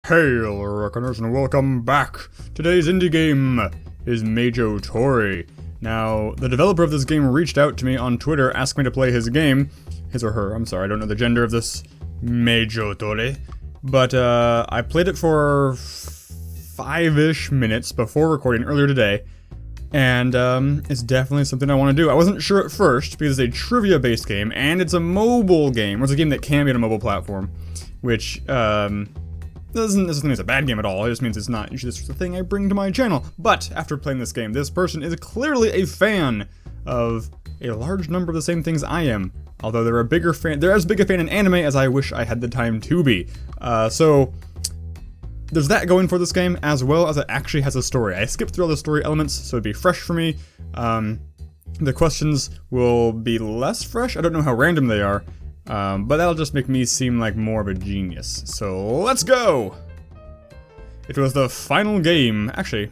Hail, reckoners, and welcome back! Today's indie game is Majotori. Now, the developer of this game reached out to me on Twitter, asked me to play his game. His or her, I'm sorry, I don't know the gender of this Majotori. But, I played it for 5-ish minutes before recording earlier today. And, it's definitely something I want to do. I wasn't sure at first, because it's a trivia-based game, and it's a mobile game. It's a game that can be on a mobile platform, which, doesn't mean it's a bad game at all. It just means it's not usually the thing I bring to my channel. But after playing this game, this person is clearly a fan of a large number of the same things I am. Although they're as big a fan in anime as I wish I had the time to be. So there's that going for this game, as well as it actually has a story. I skipped through all the story elements, so it'd be fresh for me. The questions will be less fresh. I don't know how random they are. But that'll just make me seem like more of a genius. So let's go! It was the final game. Actually,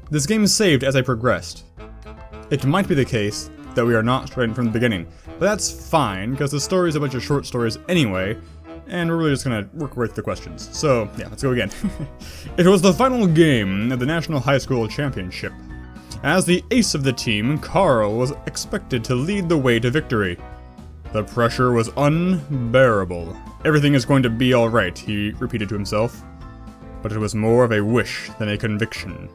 this game is saved as I progressed. It might be the case that we are not starting from the beginning, but that's fine, because the story is a bunch of short stories anyway, and we're really just gonna work with the questions. So, yeah, let's go again. It was the final game of the National High School Championship. As the ace of the team, Carl was expected to lead the way to victory. The pressure was unbearable. Everything is going to be alright, he repeated to himself. But it was more of a wish than a conviction.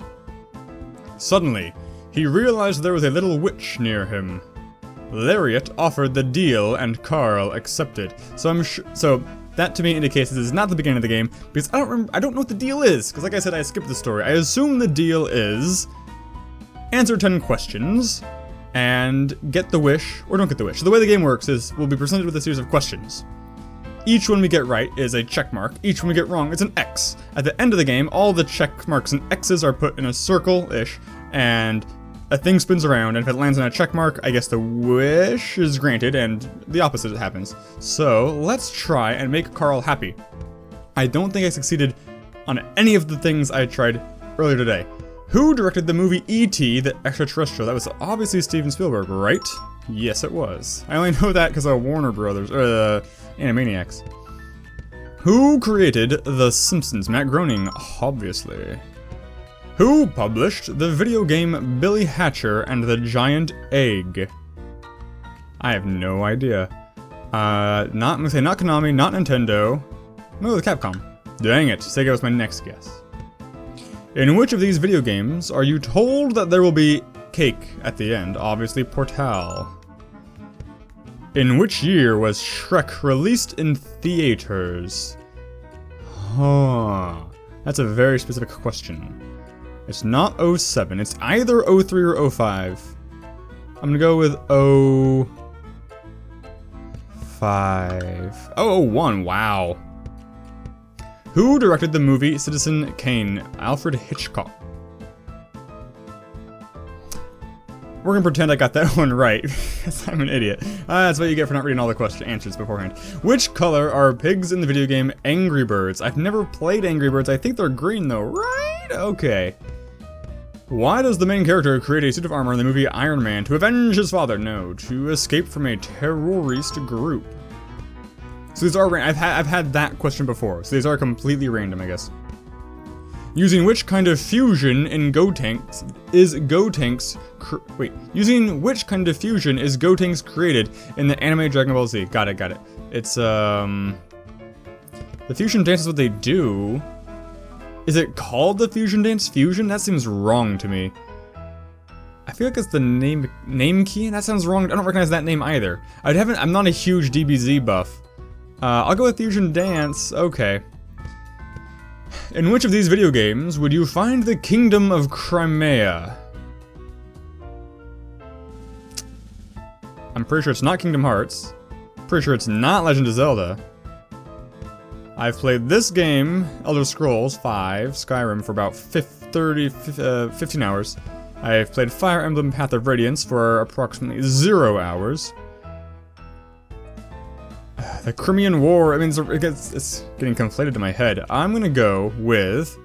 Suddenly, he realized there was a little witch near him. Lariat offered the deal and Carl accepted. So that to me indicates this is not the beginning of the game, because I don't know what the deal is, because like I said, I skipped the story. I assume the deal is answer 10 questions, and get the wish, or don't get the wish. So the way the game works is, we'll be presented with a series of questions. Each one we get right is a check mark, each one we get wrong is an X. At the end of the game, all the check marks and X's are put in a circle-ish, and a thing spins around, and if it lands on a check mark, I guess the wish is granted, and the opposite happens. So, let's try and make Carl happy. I don't think I succeeded on any of the things I tried earlier today. Who directed the movie E.T. the Extra-Terrestrial? That was obviously Steven Spielberg, right? Yes, it was. I only know that because of Warner Brothers, or the Animaniacs. Who created The Simpsons? Matt Groening, obviously. Who published the video game Billy Hatcher and the Giant Egg? I have no idea. I'm gonna say not Konami, not Nintendo. No, the Capcom. Dang it, Sega was my next guess. In which of these video games are you told that there will be cake at the end? Obviously, Portal. In which year was Shrek released in theaters? Huh. That's a very specific question. It's not 07. It's either 03 or 05. I'm gonna go with 05. Oh, 01. Wow. Who directed the movie Citizen Kane? Alfred Hitchcock. We're gonna pretend I got that one right, because I'm an idiot. That's what you get for not reading all the answers beforehand. Which color are pigs in the video game Angry Birds? I've never played Angry Birds. I think they're green though, right? Okay. Why does the main character create a suit of armor in the movie Iron Man? To avenge his father? No. To escape from a terrorist group. So these are I've had that question before, so these are completely random, I guess. Using which kind of fusion in Gotenks is using which kind of fusion is Gotenks created in the anime Dragon Ball Z? Got it. It's the fusion dance is what they do. Is it called the fusion dance? Fusion? That seems wrong to me. I feel like it's the name key. That sounds wrong. I don't recognize that name either. I'm not a huge DBZ buff. I'll go with Fusion Dance. Okay. In which of these video games would you find the Kingdom of Crimea? I'm pretty sure it's not Kingdom Hearts. Pretty sure it's not Legend of Zelda. I've played this game, Elder Scrolls 5, Skyrim, for about 15 hours. I've played Fire Emblem Path of Radiance for approximately 0 hours. The Crimean War, I mean, it's getting conflated in my head. I'm gonna go with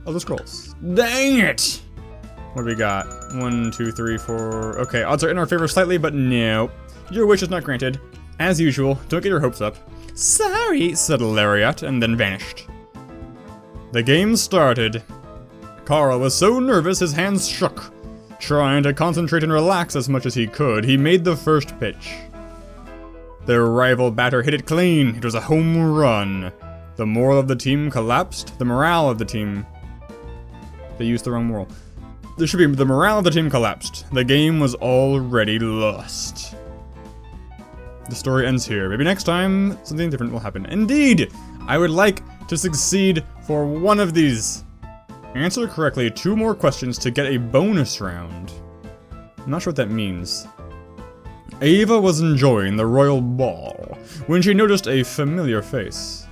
Elder Scrolls. Dang it! What do we got? 1, 2, 3, 4. Okay, odds are in our favor slightly, but no. Your wish is not granted. As usual, don't get your hopes up. Sorry, said Lariat, and then vanished. The game started. Carl was so nervous his hands shook. Trying to concentrate and relax as much as he could, he made the first pitch. Their rival batter hit it clean. It was a home run. The morale of the team collapsed. The morale of the team... They used the wrong moral. There should be the morale of the team collapsed. The game was already lost. The story ends here. Maybe next time something different will happen. Indeed! I would like to succeed for one of these. Answer correctly 2 more questions to get a bonus round. I'm not sure what that means. Ava was enjoying the royal ball when she noticed a familiar face.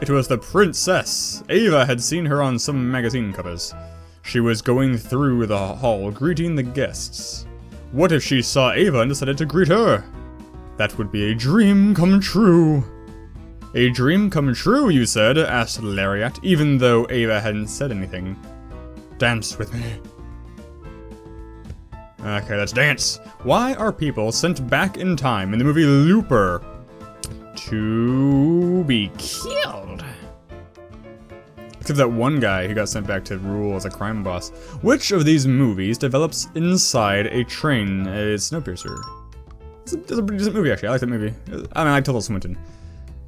It was the princess. Ava had seen her on some magazine covers. She was going through the hall greeting the guests. What if she saw Ava and decided to greet her? That would be a dream come true. A dream come true, you said, asked Lariat, even though Ava hadn't said anything. Dance with me. Okay, let's dance. Why are people sent back in time in the movie Looper? To be killed. Except that one guy who got sent back to rule as a crime boss. Which of these movies develops inside a train? It's Snowpiercer. It's a pretty decent movie, actually. I like that movie. I like Tilda Swinton.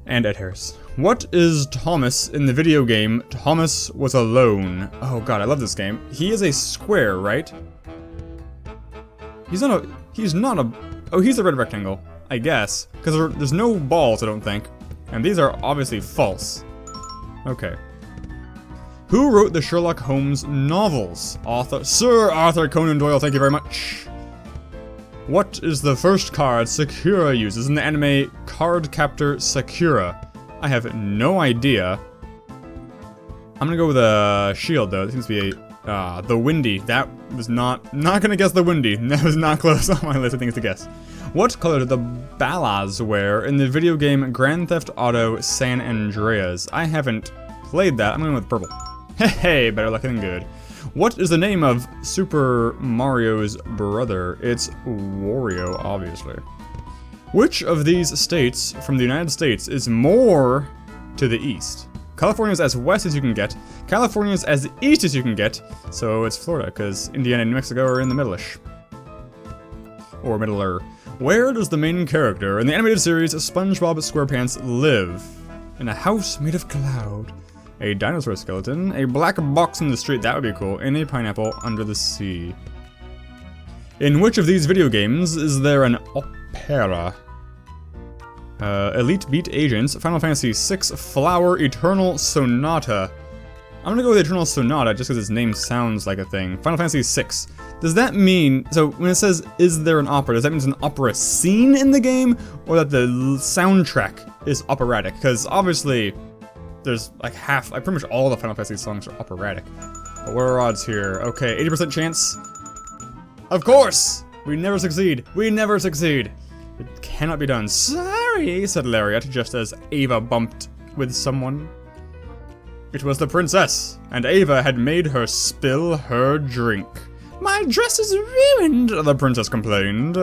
And Ed Harris. What is Thomas in the video game Thomas Was Alone? Oh god, I love this game. He is a square, right? He's not a, oh, he's a red rectangle, I guess. Because there's no balls, I don't think. And these are obviously false. Okay. Who wrote the Sherlock Holmes novels? Sir Arthur Conan Doyle, thank you very much. What is the first card Sakura uses in the anime Cardcaptor Sakura? I have no idea. I'm gonna go with a shield though. It seems to be a the windy. That was not gonna guess the windy. That was not close on my list of things to guess. What color did the Ballas wear in the video game Grand Theft Auto San Andreas? I haven't played that. I'm going with purple. Hey, better luck than good. What is the name of Super Mario's brother? It's Wario, obviously. Which of these states from the United States is more to the east? California's as west as you can get. California's as east as you can get. So it's Florida, because Indiana and New Mexico are in the middle-ish. Or middle-er. Where does the main character in the animated series SpongeBob SquarePants live? In a house made of cloud. A dinosaur skeleton, a black box in the street, that would be cool, and a pineapple under the sea. In which of these video games is there an opera? Elite Beat Agents, Final Fantasy VI, Flower, Eternal Sonata. I'm gonna go with Eternal Sonata just because its name sounds like a thing. Final Fantasy VI. Does that mean, so when it says, is there an opera, does that mean there's an opera scene in the game? Or that the soundtrack is operatic? Because obviously, there's like pretty much all the Final Fantasy songs are operatic. But what are our odds here? Okay, 80% chance. Of course! We never succeed. We never succeed. It cannot be done. Sorry, said Lariat, just as Ava bumped with someone. It was the princess, and Ava had made her spill her drink. My dress is ruined, the princess complained.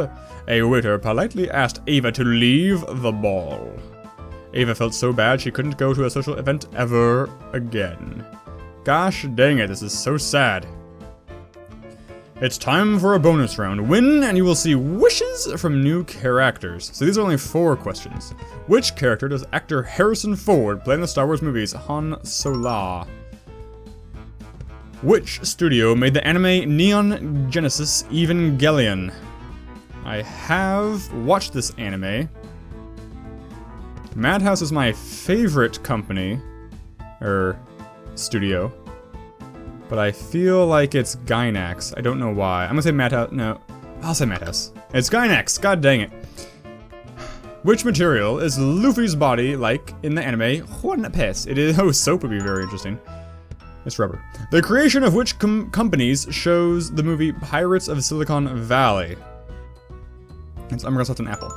A waiter politely asked Ava to leave the ball. Ava felt so bad she couldn't go to a social event ever again. Gosh dang it, this is so sad. It's time for a bonus round. Win and you will see wishes from new characters. So these are only 4 questions. Which character does actor Harrison Ford play in the Star Wars movies Han Solo? Which studio made the anime Neon Genesis Evangelion? I have watched this anime. Madhouse is my favorite company, studio. But I feel like it's Gainax. I don't know why. I'm gonna say Madhouse. No, I'll say Madhouse. It's Gainax. God dang it. Which material is Luffy's body like in the anime One Piece? It is. Oh, soap would be very interesting. It's rubber. The creation of which companies shows the movie Pirates of Silicon Valley? I'm gonna select an apple.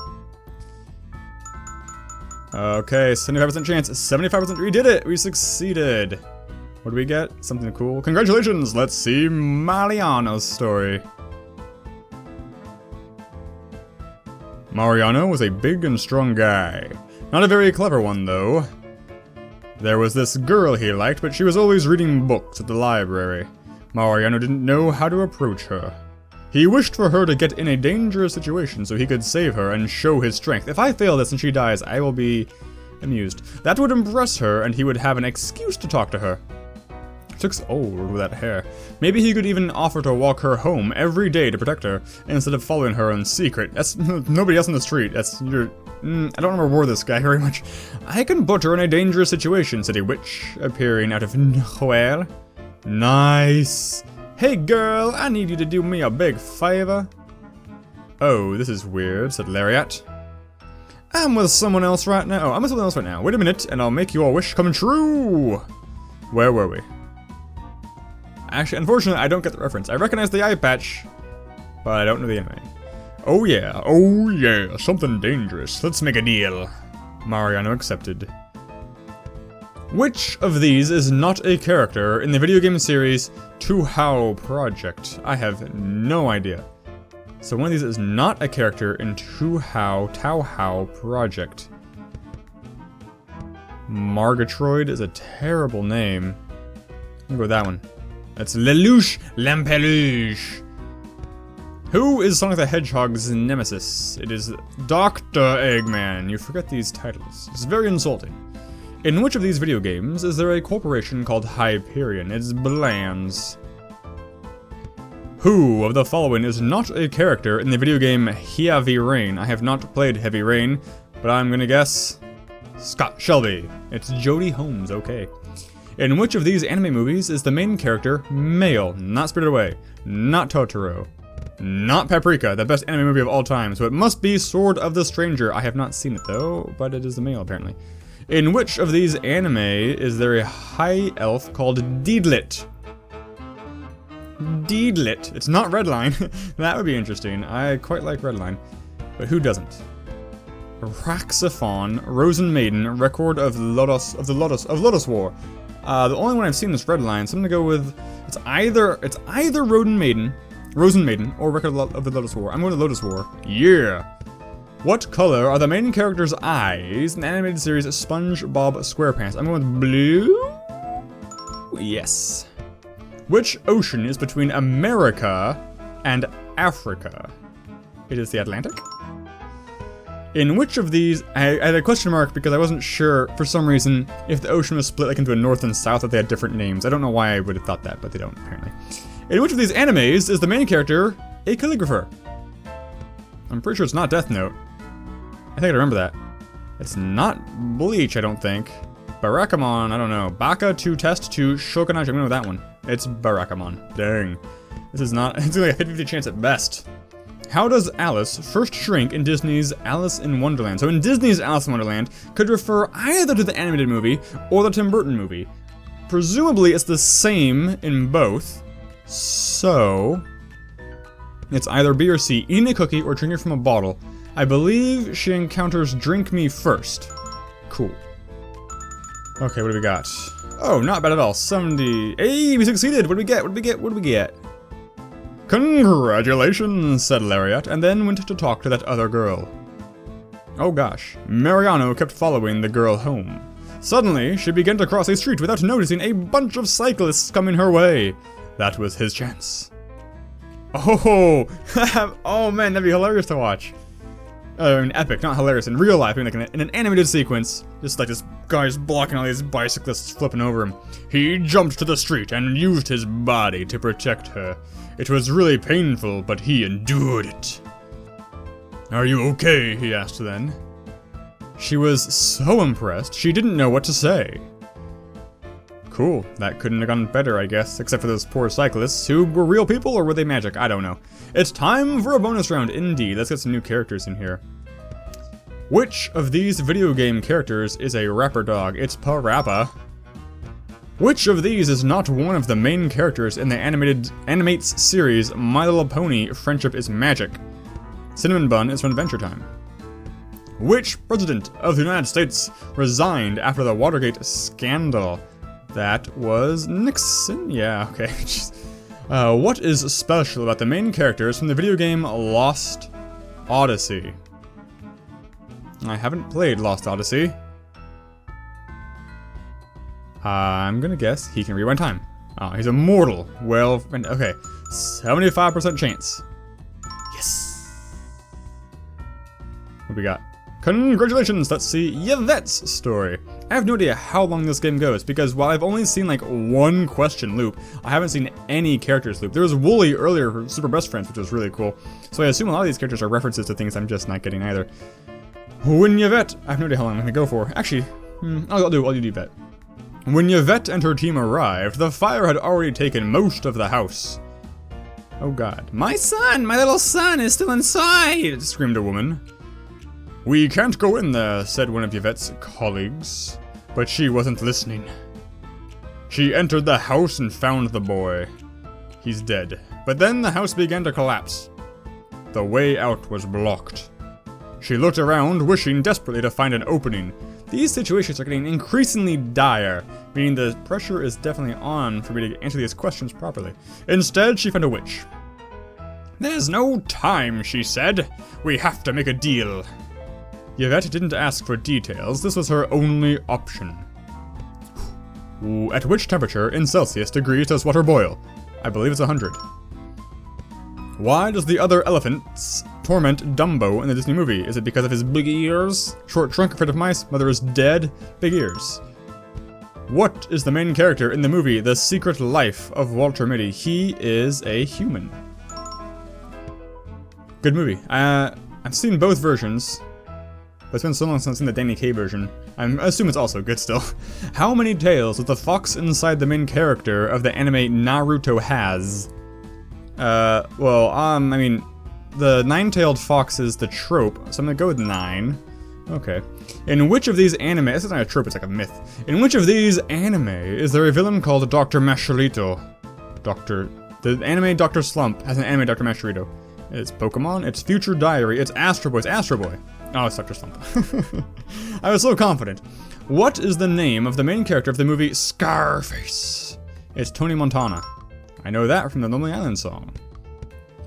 Okay, 75% chance. 75%. We did it. We succeeded. What do we get? Something cool. Congratulations! Let's see Mariano's story. Mariano was a big and strong guy. Not a very clever one, though. There was this girl he liked, but she was always reading books at the library. Mariano didn't know how to approach her. He wished for her to get in a dangerous situation so he could save her and show his strength. If I fail this and she dies, I will be amused. That would impress her, and he would have an excuse to talk to her. She looks old with that hair. Maybe he could even offer to walk her home every day to protect her, instead of following her in secret. That's nobody else on the street. That's your... I don't remember this guy very much. I can put her in a dangerous situation, said a witch, appearing out of nowhere. Nice. Hey girl, I need you to do me a big favor. Oh, this is weird, said Lariat. I'm with someone else right now. Oh, I'm with someone else right now. Wait a minute, and I'll make your wish come true. Where were we? Actually, unfortunately, I don't get the reference. I recognize the eye patch, but I don't know the anime. Oh yeah, something dangerous. Let's make a deal. Mariano accepted. Which of these is not a character in the video game series Touhou Project? I have no idea. So one of these is not a character in Touhou Project. Margatroid is a terrible name. I'm gonna go with that one. That's Lelouch Lampeluche. Who is Sonic the Hedgehog's nemesis? It is Dr. Eggman. You forget these titles. It's very insulting. In which of these video games is there a corporation called Hyperion? It's Bland's. Who of the following is not a character in the video game Heavy Rain? I have not played Heavy Rain, but I'm gonna guess Scott Shelby. It's Jodie Holmes, okay. In which of these anime movies is the main character male? Not Spirited Away, not Totoro, not Paprika, the best anime movie of all time, so it must be Sword of the Stranger. I have not seen it though, but it is the male apparently. In which of these anime is there a high elf called Deedlit? Deedlit. It's not Redline. That would be interesting. I quite like Redline, but who doesn't? Raxaphon, Rosen Maiden, Record of Lotus War. The only one I've seen is Redline, so I'm gonna go with it's either Rosen Maiden, or Record of the Lotus War. I'm going to Lotus War. Yeah. What color are the main character's eyes in the animated series SpongeBob SquarePants? I'm going with blue. Yes. Which ocean is between America and Africa? It is the Atlantic. In which of these, I had a question mark because I wasn't sure, for some reason, if the ocean was split like into a north and south, that they had different names. I don't know why I would have thought that, but they don't, apparently. In which of these animes is the main character a calligrapher? I'm pretty sure it's not Death Note. I think I remember that. It's not Bleach, I don't think. Barakamon, I don't know. Baka to Test to Shokunachi, I'm gonna know that one. It's Barakamon. Dang. This is not, it's like a 50-50 chance at best. How does Alice first shrink in Disney's Alice in Wonderland? So in Disney's Alice in Wonderland could refer either to the animated movie or the Tim Burton movie. Presumably it's the same in both. So it's either B or C, eating a cookie or drinking from a bottle. I believe she encounters Drink Me first. Cool. Okay, what do we got? Oh, not bad at all. 70. Hey, we succeeded. What do we get? What do we get? What do we get? Congratulations, said Lariat, and then went to talk to that other girl. Oh gosh. Mariano kept following the girl home. Suddenly, she began to cross a street without noticing a bunch of cyclists coming her way. That was his chance. Oh, oh man, that'd be hilarious to watch. Epic, not hilarious. In real life, like in an animated sequence, just like this guy's blocking all these bicyclists flipping over him. He jumped to the street and used his body to protect her. It was really painful, but he endured it. Are you okay? He asked then. She was so impressed, she didn't know what to say. Cool, that couldn't have gone better, I guess, except for those poor cyclists, who were real people, or were they magic? I don't know. It's time for a bonus round, indeed. Let's get some new characters in here. Which of these video game characters is a rapper dog? It's Parappa. Which of these is not one of the main characters in the animates series My Little Pony Friendship is Magic? Cinnamon Bun is from Adventure Time. Which president of the United States resigned after the Watergate scandal? That was Nixon? Yeah, okay. What is special about the main characters from the video game Lost Odyssey? I haven't played Lost Odyssey. I'm gonna guess he can rewind time. Oh, he's immortal. Well, okay. 75% chance. Yes! What we got? Congratulations! Let's see Yvette's story. I have no idea how long this game goes, because while I've only seen like one question loop, I haven't seen any characters loop. There was Wooly earlier for Super Best Friends, which was really cool. So I assume a lot of these characters are references to things I'm just not getting either. When Yvette... I have no idea how long I'm gonna go for. Actually, I'll do Yvette. When Yvette and her team arrived, the fire had already taken most of the house. Oh god. My son! My little son is still inside! Screamed a woman. We can't go in there, said one of Yvette's colleagues. But she wasn't listening. She entered the house and found the boy. He's dead. But then the house began to collapse. The way out was blocked. She looked around, wishing desperately to find an opening. These situations are getting increasingly dire, meaning the pressure is definitely on for me to answer these questions properly. Instead, she found a witch. There's no time, she said. We have to make a deal. Yvette didn't ask for details. This was her only option. At which temperature in Celsius degrees does water boil? I believe it's 100. Why does the other elephants torment Dumbo in the Disney movie? Is it because of his big ears? Short trunk, afraid of mice, mother is dead, big ears. What is the main character in the movie The Secret Life of Walter Mitty? He is a human. Good movie. I've seen both versions, but it's been so long since I've seen the Danny Kaye version. I assume it's also good still. How many tails does the fox inside the main character of the anime Naruto has? I mean, the nine-tailed fox is the trope, so I'm gonna go with 9. Okay. In which of these anime... This is not a trope, it's like a myth. In which of these anime is there a villain called Dr. Mascherito? The anime Dr. Slump has an anime Dr. Mascherito. It's Pokemon, it's Future Diary, it's Astro Boy, it's Astro Boy. Oh, it's Dr. Slump. I was so confident. What is the name of the main character of the movie Scarface? It's Tony Montana. I know that from the Lonely Island song.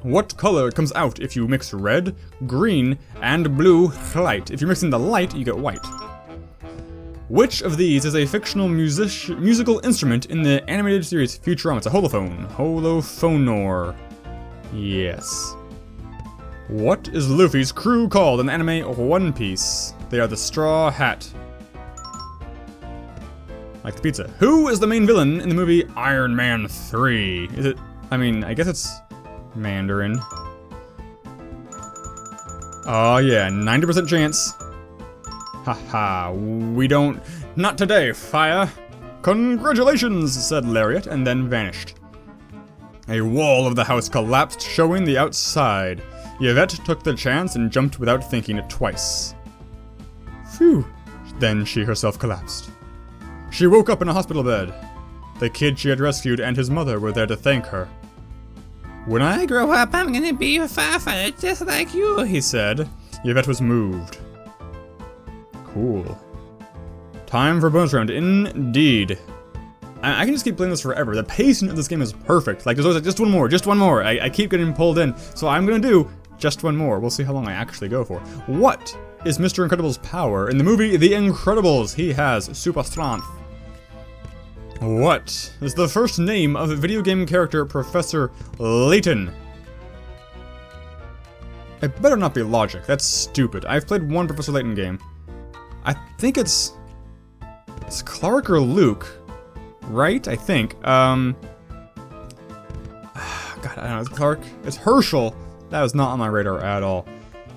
What color comes out if you mix red, green, and blue light? If you're mixing the light, you get white. Which of these is a fictional musical instrument in the animated series Futurama? It's a holophone. Holophonor. Yes. What is Luffy's crew called in the anime One Piece? They are the Straw Hat. Like the pizza. Who is the main villain in the movie Iron Man 3? Is it... I mean, I guess it's Mandarin. Oh yeah, 90% chance. Haha, we don't... Not today, fire! Congratulations, said Lariat, and then vanished. A wall of the house collapsed, showing the outside. Yvette took the chance and jumped without thinking it twice. Phew. Then she herself collapsed. She woke up in a hospital bed. The kid she had rescued and his mother were there to thank her. When I grow up, I'm gonna be a firefighter just like you, he said. Yvette was moved. Cool. Time for bonus round, indeed. I can just keep playing this forever. The pacing of this game is perfect. Like, there's always like, just one more. I keep getting pulled in, so I'm gonna do just one more. We'll see how long I actually go for. What is Mr. Incredible's power in the movie The Incredibles? He has super strength. What is the first name of video game character Professor Layton? It better not be Logic. That's stupid. I've played one Professor Layton game. I think it's Clark or Luke, right? I think. God, I don't know. It's Clark. It's Herschel. That was not on my radar at all.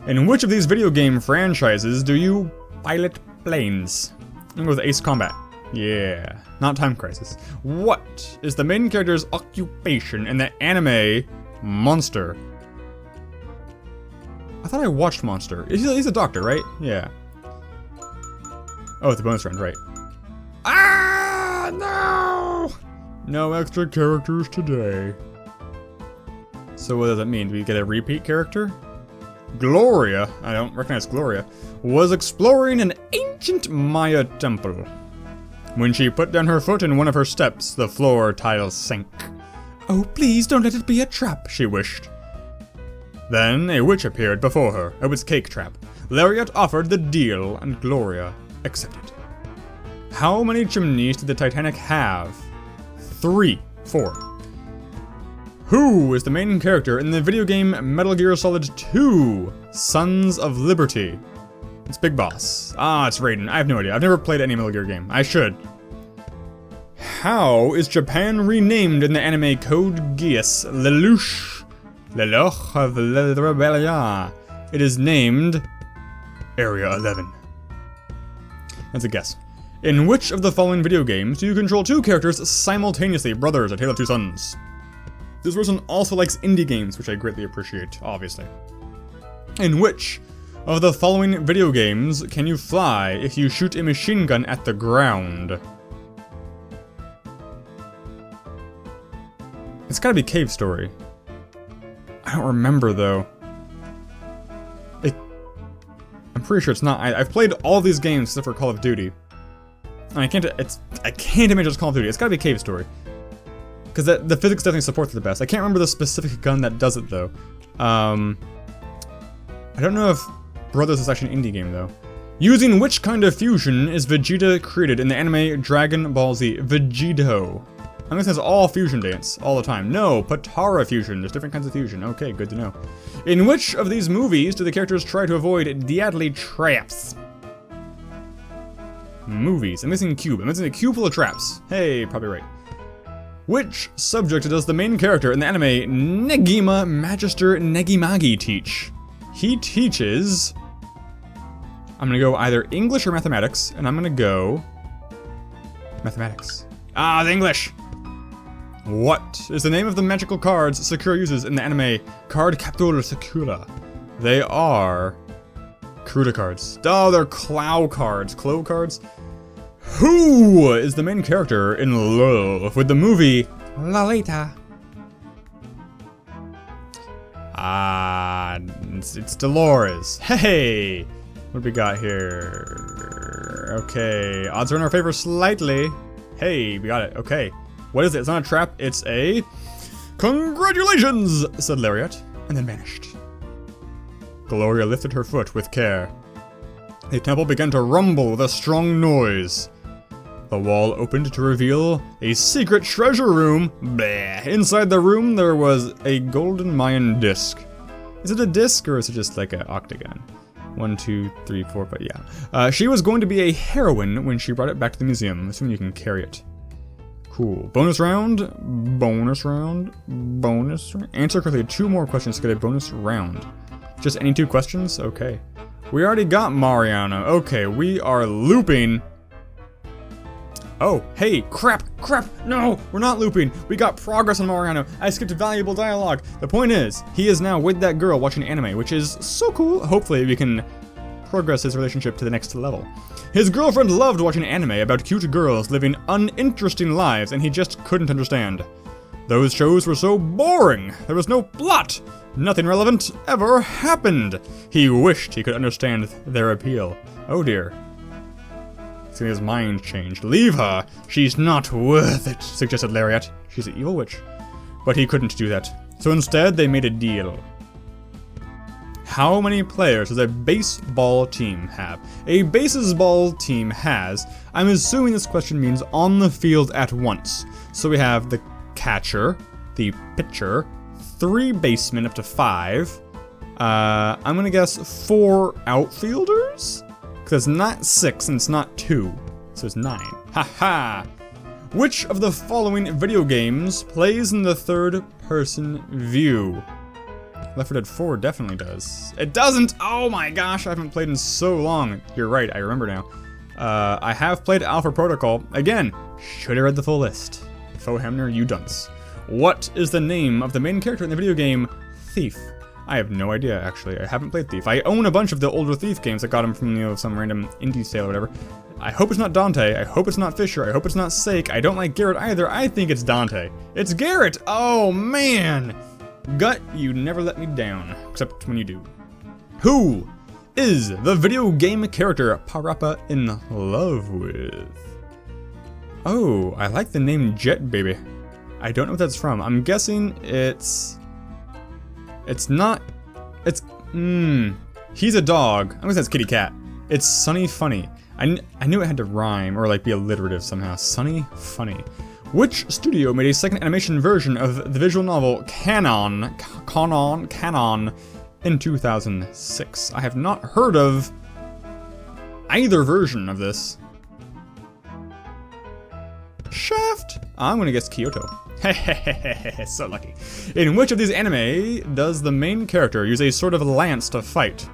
In which of these video game franchises do you pilot planes? I'm gonna go with Ace Combat. Yeah, not Time Crisis. What is the main character's occupation in the anime Monster? I thought I watched Monster. He's a doctor, right? Yeah. Oh, it's a bonus round, right. Ah, no! No extra characters today. So what does that mean? Do we get a repeat character? Gloria, I don't recognize Gloria, was exploring an ancient Maya temple. When she put down her foot in one of her steps, the floor tiles sank. Oh, please don't let it be a trap, she wished. Then a witch appeared before her. It was Cake Trap. Lariat offered the deal, and Gloria accepted. How many chimneys did the Titanic have? 3. 4. Who is the main character in the video game Metal Gear Solid 2, Sons of Liberty? It's Big Boss. Ah, it's Raiden. I have no idea. I've never played any Metal Gear game. I should. How is Japan renamed in the anime Code Geass Lelouch? Lelouch of the Rebellion. It is named Area 11. That's a guess. In which of the following video games do you control 2 characters simultaneously? Brothers, A Tale of Two Sons. This person also likes indie games, which I greatly appreciate, obviously. In which of the following video games can you fly if you shoot a machine gun at the ground? It's gotta be Cave Story. I don't remember, though. I'm pretty sure it's not. I've played all these games except for Call of Duty. And I can't imagine it's Call of Duty. It's gotta be Cave Story. Because the physics definitely support it the best. I can't remember the specific gun that does it, though. I don't know if Brothers is actually an indie game, though. Using which kind of fusion is Vegeta created in the anime Dragon Ball Z? Vegeto. I'm guessing it's all fusion dance, all the time. No, Patara fusion. There's different kinds of fusion. Okay, good to know. In which of these movies do the characters try to avoid deadly traps? Movies. I'm missing a cube. I'm missing a cube full of traps. Hey, probably right. Which subject does the main character in the anime Negima Magister Negi Magi teach? He teaches... I'm gonna go either English or mathematics, and I'm gonna go... mathematics. Ah, the English! What is the name of the magical cards Sakura uses in the anime Cardcaptor Sakura? They are... Curacter cards. Oh, they're Clow cards. Clo cards? Who is the main character in love with the movie Lolita? Ah, it's Dolores. Hey! What do we got here? Okay, odds are in our favor slightly. Hey, we got it. Okay. What is it? It's not a trap, it's a... Congratulations! Said Lariat, and then vanished. Gloria lifted her foot with care. The temple began to rumble with a strong noise. The wall opened to reveal a secret treasure room. Bleh. Inside the room, there was a golden Mayan disc. Is it a disc, or is it just like an octagon? 1, 2, 3, 4, but yeah. She was going to be a heroine when she brought it back to the museum, assuming you can carry it. Cool. Bonus round, bonus round, bonus round. Answer correctly 2 more questions to get a bonus round. Just any 2 questions? Okay. We already got Mariana. Okay, we are looping. Oh, hey, crap, no, we're not looping. We got progress on Mariano. I skipped valuable dialogue. The point is, he is now with that girl watching anime, which is so cool. Hopefully we can progress his relationship to the next level. His girlfriend loved watching anime about cute girls living uninteresting lives, and he just couldn't understand. Those shows were so boring. There was no plot. Nothing relevant ever happened. He wished he could understand their appeal. Oh dear. His mind changed. Leave her. She's not worth it, suggested Lariat. She's an evil witch. But he couldn't do that. So instead, they made a deal. How many players does a baseball team have? A baseball team has, I'm assuming this question means on the field at once. So we have the catcher, the pitcher, 3 basemen up to 5. I'm gonna guess 4 outfielders? Because it's not 6 and it's not 2. So it's 9. Haha! Which of the following video games plays in the 3rd person view? Left 4 Dead 4 definitely does. It doesn't! Oh my gosh, I haven't played in so long. You're right, I remember now. I have played Alpha Protocol. Again, should have read the full list. Foehamner, you dunce. What is the name of the main character in the video game Thief? I have no idea, actually. I haven't played Thief. I own a bunch of the older Thief games. I got them from, some random indie sale or whatever. I hope it's not Dante. I hope it's not Fisher. I hope it's not Sake. I don't like Garrett either. I think it's Dante. It's Garrett! Oh, man! Gut, you never let me down. Except when you do. Who is the video game character Parappa in love with? Oh, I like the name Jet Baby. I don't know what that's from. I'm guessing it's not... He's a dog. I'm gonna say it's kitty cat. It's Sunny Funny. I knew it had to rhyme or like be alliterative somehow. Sunny Funny. Which studio made a second animation version of the visual novel Canon in 2006? I have not heard of either version of this. Shaft? I'm gonna guess Kyoto. Hehehehe, so lucky. In which of these anime does the main character use a sort of lance to fight?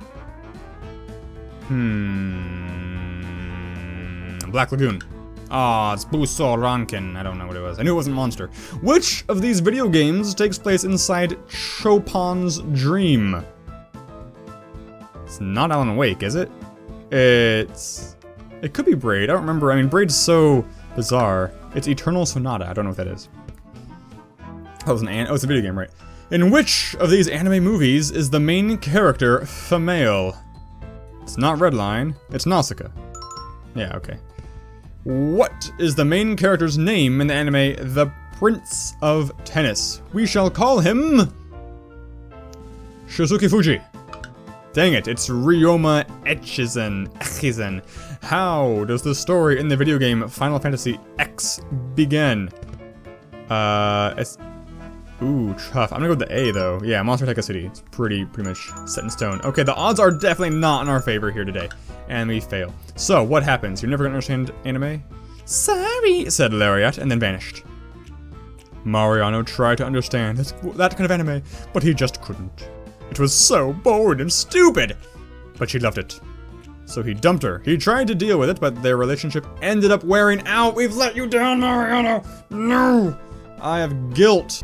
Black Lagoon. Ah, it's Buso Rankin. I don't know what it was. I knew it wasn't Monster. Which of these video games takes place inside Chopin's dream? It's not Alan Wake, is it? It could be Braid. I don't remember. I mean, Braid's so bizarre. It's Eternal Sonata. I don't know what that is. Oh, it's a video game, right? In which of these anime movies is the main character female? It's not Redline. It's Nausicaa. Yeah, okay. What is the main character's name in the anime The Prince of Tennis? We shall call him Shizuki Fuji. Dang it, it's Ryoma Echizen. How does the story in the video game Final Fantasy X begin? Ooh, tough. I'm gonna go with the A though. Yeah, Monster Attack City. It's pretty much set in stone. Okay, the odds are definitely not in our favor here today. And we fail. So, what happens? You're never gonna understand anime? Sorry, said Lariat, and then vanished. Mariano tried to understand that kind of anime, but he just couldn't. It was so boring and stupid! But she loved it. So he dumped her. He tried to deal with it, but their relationship ended up wearing out. We've let you down, Mariano! No! I have guilt.